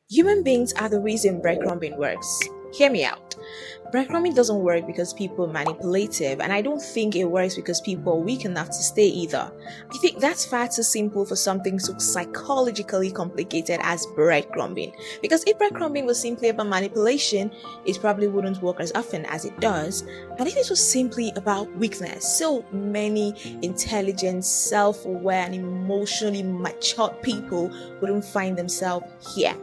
Human beings are the reason breadcrumbing works. Hear me out. Breadcrumbing doesn't work because people are manipulative, and I don't think it works because people are weak enough to stay either. I think that's far too simple for something so psychologically complicated as breadcrumbing. Because if breadcrumbing was simply about manipulation, it probably wouldn't work as often as it does. And if it was simply about weakness, so many intelligent, self-aware, and emotionally matured people wouldn't find themselves here.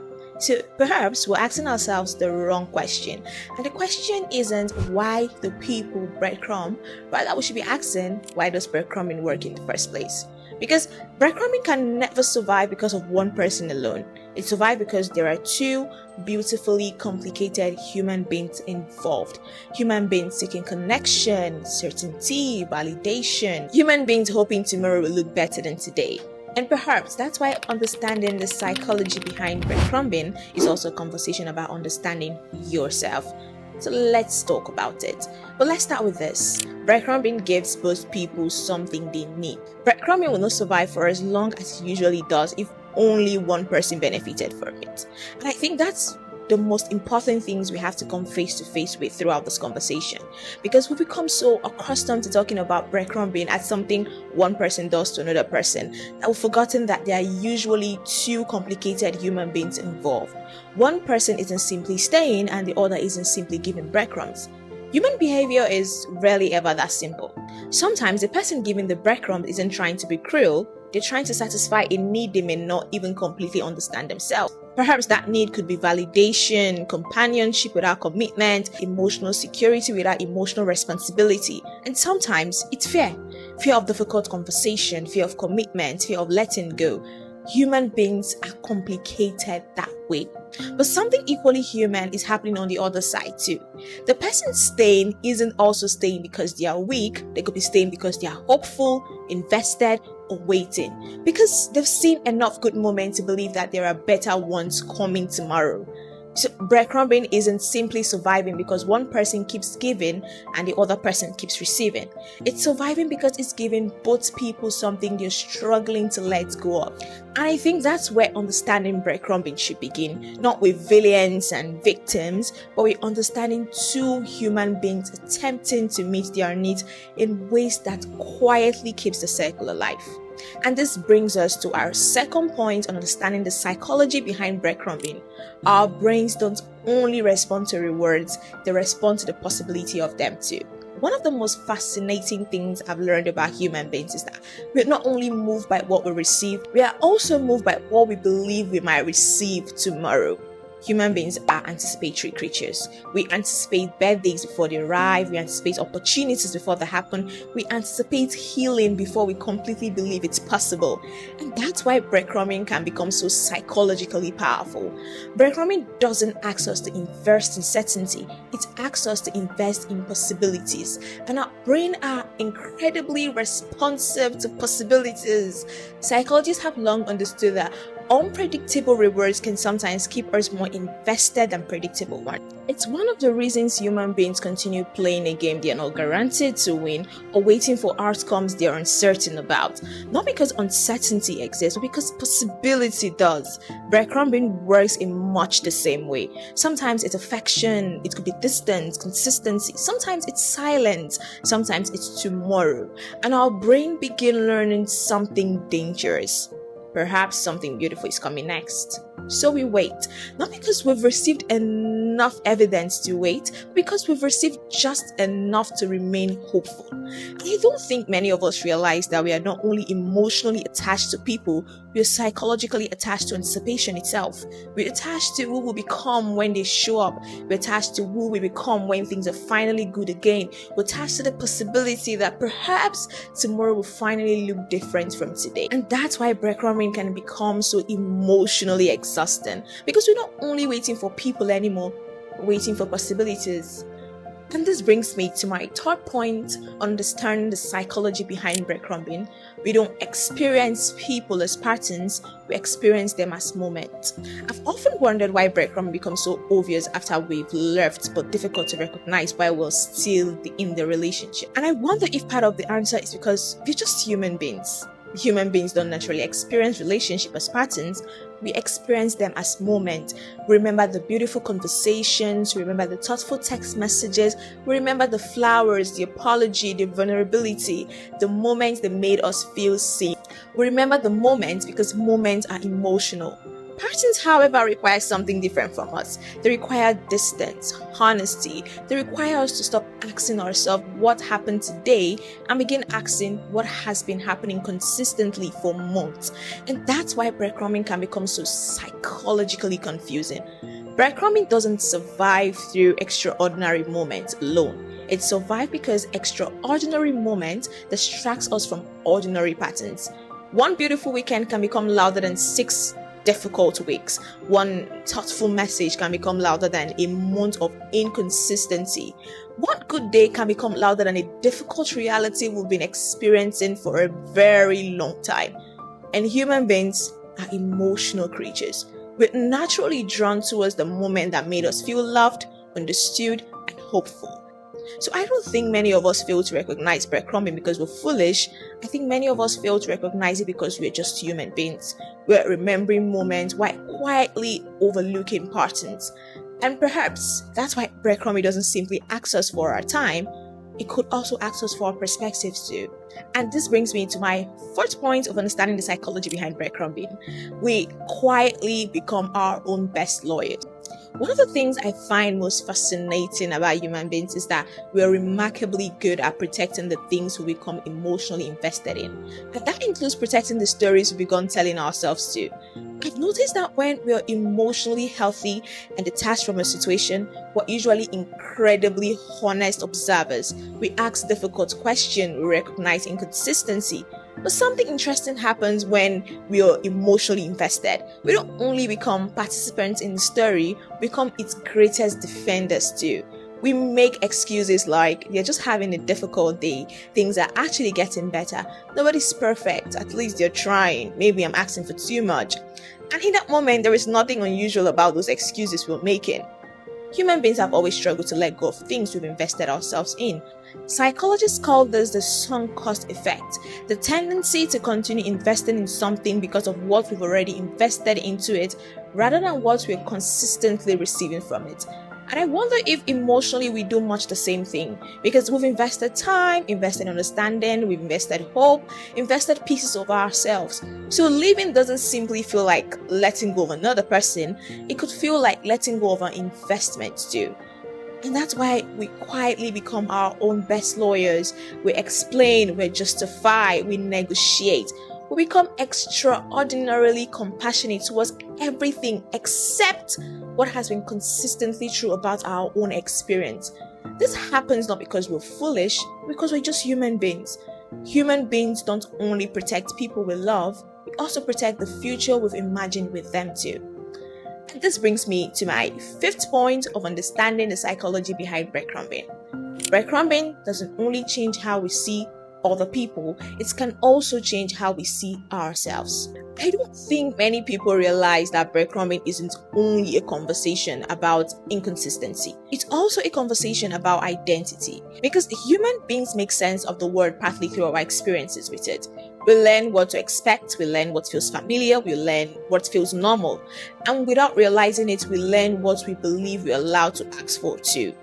So perhaps we're asking ourselves the wrong question. And the question isn't why do people breadcrumb, rather we should be asking why does breadcrumbing work in the first place? Because breadcrumbing can never survive because of one person alone. It survives because there are two beautifully complicated human beings involved. Human beings seeking connection, certainty, validation. Human beings hoping tomorrow will look better than today. And perhaps that's why understanding the psychology behind breadcrumbing is also a conversation about understanding yourself. So let's talk about it. But let's start with this. Breadcrumbing gives both people something they need. Breadcrumbing will not survive for as long as it usually does if only one person benefited from it. And I think that's the most important things we have to come face to face with throughout this conversation, because we become so accustomed to talking about breadcrumbing as something one person does to another person that we've forgotten that there are usually two complicated human beings involved. One person isn't simply staying and the other isn't simply giving breadcrumbs. Human behavior is rarely ever that simple. Sometimes the person giving the breadcrumb isn't trying to be cruel, they're trying to satisfy a need they may not even completely understand themselves. Perhaps that need could be validation, companionship without commitment, emotional security without emotional responsibility. And sometimes it's fear. Fear of difficult conversation, fear of commitment, fear of letting go. Human beings are complicated that way. But something equally human is happening on the other side too. The person staying isn't also staying because they are weak. They could be staying because they are hopeful, invested, or waiting. Because they've seen enough good moments to believe that there are better ones coming tomorrow. So breadcrumbing isn't simply surviving because one person keeps giving and the other person keeps receiving. It's surviving because it's giving both people something they're struggling to let go of. And I think that's where understanding breadcrumbing should begin. Not with villains and victims, but with understanding two human beings attempting to meet their needs in ways that quietly keeps the circle alive. And this brings us to our second point on understanding the psychology behind breadcrumbing. Our brains don't only respond to rewards, they respond to the possibility of them too. One of the most fascinating things I've learned about human beings is that we're not only moved by what we receive, we are also moved by what we believe we might receive tomorrow. Human beings are anticipatory creatures. We anticipate birthdays before they arrive. We anticipate opportunities before they happen. We anticipate healing before we completely believe it's possible. And that's why breadcrumbing can become so psychologically powerful. Breadcrumbing doesn't ask us to invest in certainty. It asks us to invest in possibilities. And our brain are incredibly responsive to possibilities. Psychologists have long understood that unpredictable rewards can sometimes keep us more invested than predictable ones. It's one of the reasons human beings continue playing a game they are not guaranteed to win or waiting for outcomes they are uncertain about. Not because uncertainty exists, but because possibility does. Breadcrumbing works in much the same way. Sometimes it's affection, it could be distance, consistency. Sometimes it's silence, sometimes it's tomorrow. And our brain begin learning something dangerous. Perhaps something beautiful is coming next. So we wait, not because we've received enough evidence to wait, but because we've received just enough to remain hopeful. And I don't think many of us realize that we are not only emotionally attached to people, we are psychologically attached to anticipation itself. We're attached to who we'll become when they show up. We're attached to who we become when things are finally good again. We're attached to the possibility that perhaps tomorrow will finally look different from today. And that's why breadcrumbing can become so emotionally exhausting, because we're not only waiting for people anymore, we're waiting for possibilities. And this brings me to my third point, understanding the psychology behind breadcrumbing. We don't experience people as patterns, we experience them as moments. I've often wondered why breadcrumbing becomes so obvious after we've left, but difficult to recognize while we're still in the relationship. And I wonder if part of the answer is because we're just human beings. Human beings don't naturally experience relationship as patterns. We experience them as moments. We remember the beautiful conversations, we remember the thoughtful text messages, we remember the flowers, the apology, the vulnerability, the moments that made us feel seen. We remember the moments because moments are emotional. Patterns, however, require something different from us. They require distance, honesty. They require us to stop asking ourselves what happened today and begin asking what has been happening consistently for months. And that's why breadcrumbing can become so psychologically confusing. Breadcrumbing doesn't survive through extraordinary moments alone. It survives because extraordinary moments distracts us from ordinary patterns. One beautiful weekend can become louder than 6 difficult weeks. One thoughtful message can become louder than a month of inconsistency. One good day can become louder than a difficult reality we've been experiencing for a very long time. And human beings are emotional creatures. We're naturally drawn towards the moment that made us feel loved, understood, and hopeful. So I don't think many of us fail to recognize breadcrumbing because we're foolish. I think many of us fail to recognize it because we're just human beings. We're remembering moments while quietly overlooking patterns. And perhaps that's why breadcrumbing doesn't simply ask us for our time. It could also ask us for our perspectives too. And this brings me to my fourth point of understanding the psychology behind breadcrumbing. We quietly become our own best lawyers. One of the things I find most fascinating about human beings is that we're remarkably good at protecting the things we become emotionally invested in. And that includes protecting the stories we begun telling ourselves too. I've noticed that when we're emotionally healthy and detached from a situation, we're usually incredibly honest observers. We ask difficult questions, we recognize inconsistency. But something interesting happens when we are emotionally invested. We don't only become participants in the story, we become its greatest defenders too. We make excuses like, you're just having a difficult day, things are actually getting better, nobody's perfect, at least you're trying, maybe I'm asking for too much. And in that moment, there is nothing unusual about those excuses we're making. Human beings have always struggled to let go of things we've invested ourselves in. Psychologists call this the sunk cost effect, the tendency to continue investing in something because of what we've already invested into it rather than what we're consistently receiving from it. And I wonder if emotionally we do much the same thing because we've invested time, invested understanding, we've invested hope, invested pieces of ourselves. So leaving doesn't simply feel like letting go of another person, it could feel like letting go of an investment too. And that's why we quietly become our own best lawyers. We explain, we justify, we negotiate. We become extraordinarily compassionate towards everything except what has been consistently true about our own experience. This happens not because we're foolish, because we're just human beings. Human beings don't only protect people we love, we also protect the future we've imagined with them too. And this brings me to my fifth point of understanding the psychology behind breadcrumbing. Breadcrumbing doesn't only change how we see other people, it can also change how we see ourselves. I don't think many people realize that breadcrumbing isn't only a conversation about inconsistency. It's also a conversation about identity. Because human beings make sense of the world partly through our experiences with it. We learn what to expect, we learn what feels familiar, we learn what feels normal. And without realizing it, we learn what we believe we're allowed to ask for too.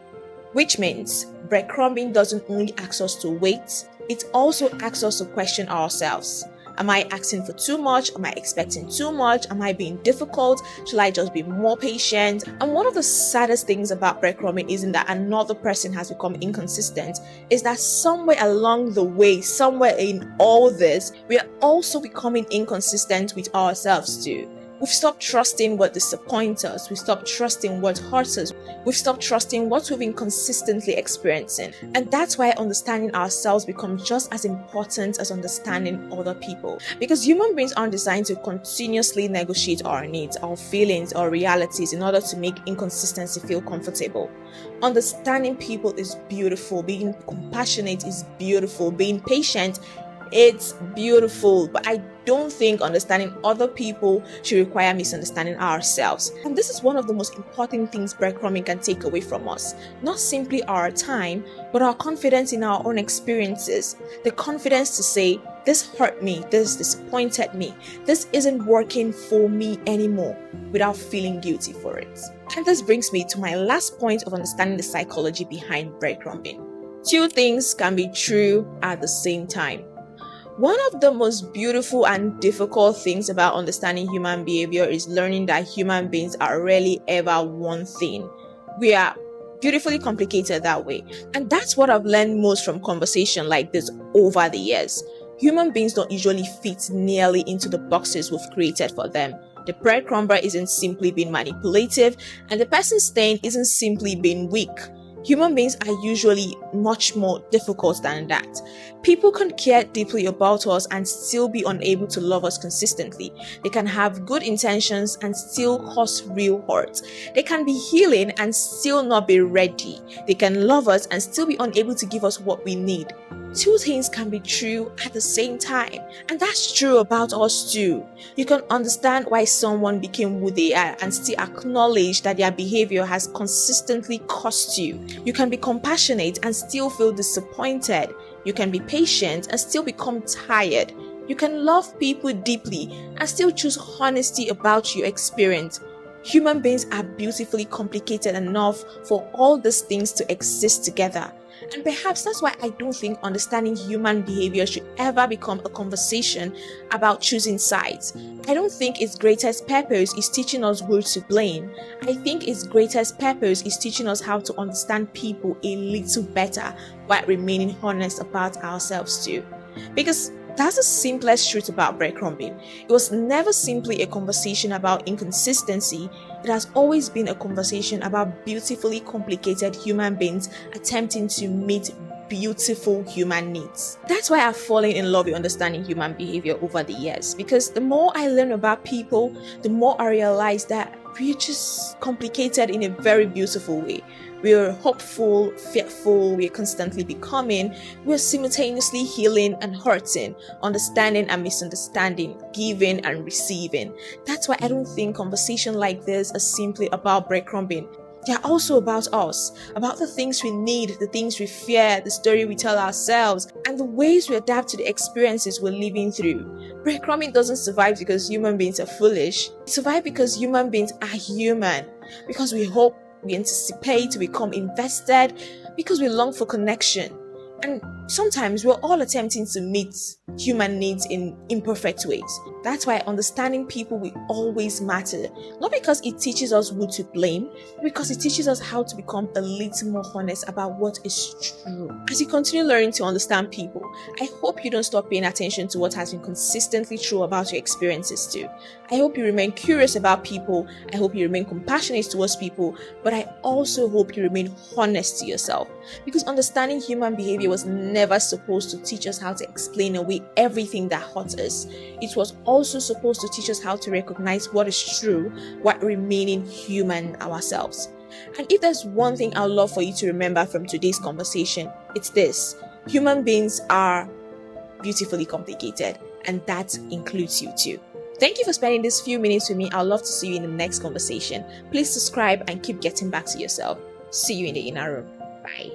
Which means breadcrumbing doesn't only ask us to wait, it also asks us to question ourselves. Am I asking for too much? Am I expecting too much? Am I being difficult? Should I just be more patient? And one of the saddest things about breadcrumbing isn't that another person has become inconsistent, is that somewhere along the way, somewhere in all this, we are also becoming inconsistent with ourselves too. We've stopped trusting what disappoints us. We've stopped trusting what hurts us. We've stopped trusting what we've been consistently experiencing. And that's why understanding ourselves becomes just as important as understanding other people. Because human beings aren't designed to continuously negotiate our needs, our feelings, our realities in order to make inconsistency feel comfortable. Understanding people is beautiful. Being compassionate is beautiful. Being patient, it's beautiful, but I don't think understanding other people should require misunderstanding ourselves. And this is one of the most important things breadcrumbing can take away from us. Not simply our time, but our confidence in our own experiences. The confidence to say, This hurt me, this disappointed me, this isn't working for me anymore, without feeling guilty for it. And this brings me to my last point of understanding the psychology behind breadcrumbing. Two things can be true at the same time. One of the most beautiful and difficult things about understanding human behavior is learning that human beings are rarely ever one thing. We are beautifully complicated that way. And that's what I've learned most from conversation like this over the years. Human beings don't usually fit nearly into the boxes we've created for them. The breadcrumber isn't simply being manipulative, and the person staying isn't simply being weak. Human beings are usually much more difficult than that. People can care deeply about us and still be unable to love us consistently. They can have good intentions and still cause real hurt. They can be healing and still not be ready. They can love us and still be unable to give us what we need. Two things can be true at the same time, and that's true about us too. You can understand why someone became who they are and still acknowledge that their behavior has consistently cost you. You can be compassionate and still feel disappointed. You can be patient and still become tired. You can love people deeply and still choose honesty about your experience. Human beings are beautifully complicated enough for all these things to exist together. And perhaps that's why I don't think understanding human behavior should ever become a conversation about choosing sides. I don't think its greatest purpose is teaching us who to blame. I think its greatest purpose is teaching us how to understand people a little better while remaining honest about ourselves too. Because that's the simplest truth about breadcrumbing. It was never simply a conversation about inconsistency. It has always been a conversation about beautifully complicated human beings attempting to meet beautiful human needs. That's why I've fallen in love with understanding human behavior over the years, because the more I learn about people, the more I realize that we're just complicated in a very beautiful way. We're hopeful, fearful, we're constantly becoming, we're simultaneously healing and hurting, understanding and misunderstanding, giving and receiving. That's why I don't think conversation like this is simply about breadcrumbing. They're also about us, about the things we need, the things we fear, the story we tell ourselves, and the ways we adapt to the experiences we're living through. Breadcrumbing doesn't survive because human beings are foolish. It survives because human beings are human, because we hope, we anticipate, we become invested, because we long for connection. And sometimes we're all attempting to meet human needs in imperfect ways. That's why understanding people will always matter. Not because it teaches us who to blame, but because it teaches us how to become a little more honest about what is true. As you continue learning to understand people, I hope you don't stop paying attention to what has been consistently true about your experiences too. I hope you remain curious about people. I hope you remain compassionate towards people, but I also hope you remain honest to yourself. Because understanding human behavior was never supposed to teach us how to explain away everything that hurts us. It was also supposed to teach us how to recognize what is true while remaining human ourselves. And if there's one thing I'd love for you to remember from today's conversation, it's this: human beings are beautifully complicated, and that includes you too. Thank you for spending these few minutes with me. I'd love to see you in the next conversation. Please subscribe and keep getting back to yourself. See you in the inner room. Bye.